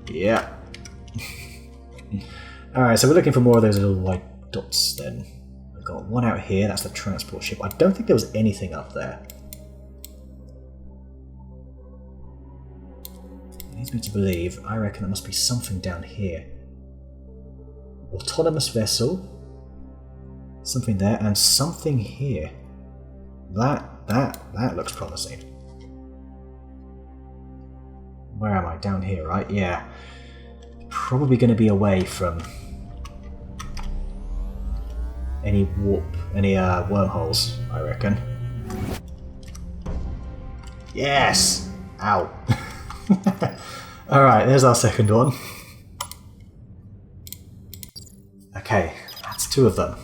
[SPEAKER 1] Yeah. Alright, so we're looking for more of those little white dots then. We've got one out here, that's the transport ship. I don't think there was anything up there. It leads me to believe, I reckon there must be something down here. Autonomous vessel. Something there, and something here. That looks promising. Where am I? Down here, right? Yeah. Probably going to be away from any wormholes, I reckon. Yes! Ow. Alright, there's our second one. Okay, that's two of them.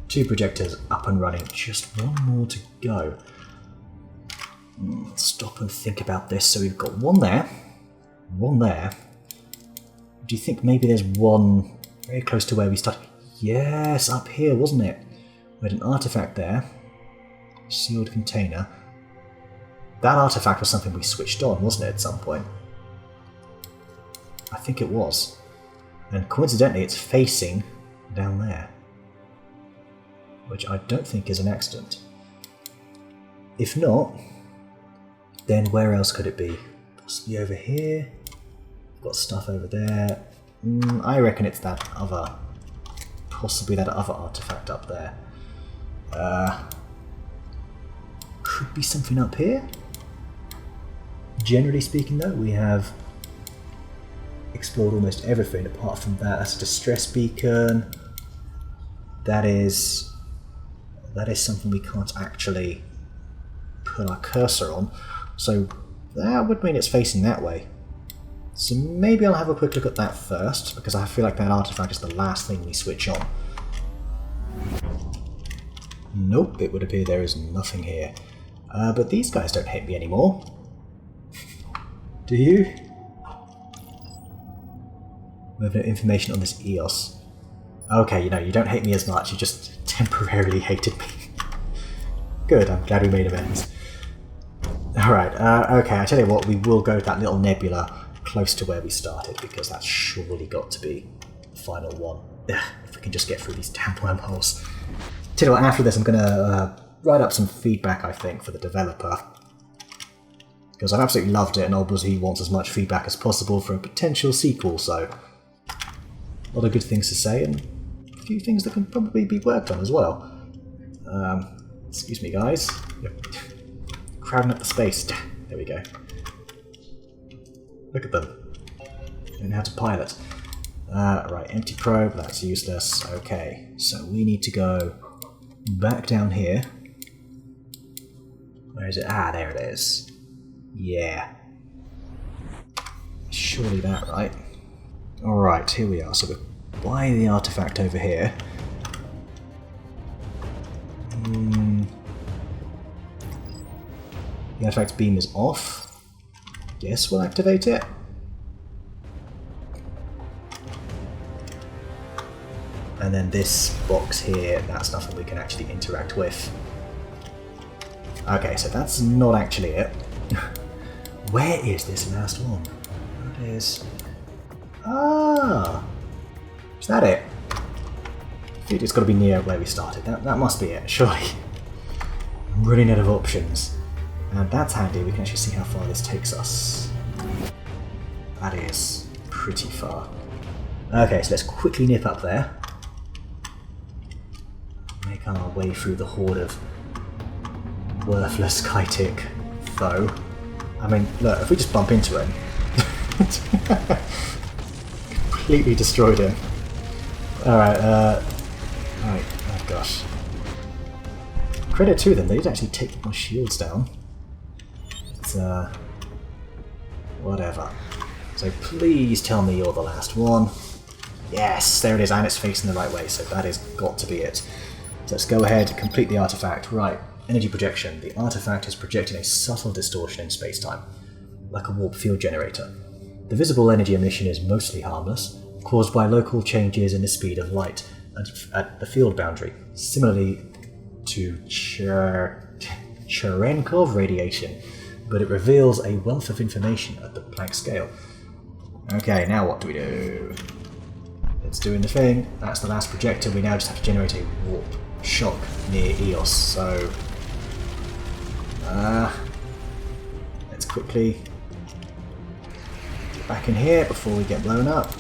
[SPEAKER 1] Two projectors up and running. Just one more to go. Let's stop and think about this. So we've got one there. One there. Do you think maybe there's one very close to where we started? Yes, up here, wasn't it? We had an artifact there. Sealed container. That artifact was something we switched on, wasn't it, at some point? I think it was. And coincidentally, it's facing down there. Which I don't think is an accident. If not, then where else could it be? Possibly over here? We've got stuff over there. I reckon it's that other... Possibly that other artifact up there. Could be something up here? Generally speaking though, we have explored almost everything apart from that. That's a distress beacon. That is something we can't actually put our cursor on. So that would mean it's facing that way. So maybe I'll have a quick look at that first, because I feel like that artifact is the last thing we switch on. Nope, it would appear there is nothing here. But these guys don't hate me anymore. Do you? We have no information on this EOS. Okay, you don't hate me as much, you just temporarily hated me. Good, I'm glad we made amends. Alright, okay, I tell you what, we will go to that little nebula close to where we started, because that's surely got to be the final one. Ugh, if we can just get through these damn wormholes. Tell you what, after this I'm going to write up some feedback, I think, for the developer. Because I've absolutely loved it, and obviously he wants as much feedback as possible for a potential sequel, so... a lot of good things to say, and a few things that can probably be worked on as well. Excuse me, guys. Yep. Crowding up the space. There we go. Look at them. They know how to pilot. Right, empty probe, that's useless. Okay, so we need to go back down here. Where is it? Ah, there it is. Yeah. Surely that, right? Alright, here we are. So we're by the artifact over here. The artifact's beam is off. Guess we'll activate it. And then this box here, that's nothing we can actually interact with. Okay, so that's not actually it. Where is this last one? There it is. Ah! Is that it? It's got to be near where we started. That must be it, surely. I'm running out of options. And that's handy, we can actually see how far this takes us. That is pretty far. Okay, so let's quickly nip up there. Make our way through the horde of worthless Kytic foe. I mean, look, if we just bump into him... completely destroyed him. Alright, right, oh gosh. Credit to them, they did actually take my shields down. But, whatever. So please tell me you're the last one. Yes, there it is, and it's facing the right way, so that has got to be it. So let's go ahead, complete the artifact. Right, energy projection. The artifact is projecting a subtle distortion in space-time, like a warp field generator. The visible energy emission is mostly harmless, caused by local changes in the speed of light at the field boundary, similarly to Cherenkov radiation, but it reveals a wealth of information at the Planck scale. Okay, now what do we do? It's doing the thing. That's the last projector. We now just have to generate a warp shock near EOS. So, let's quickly get back in here before we get blown up.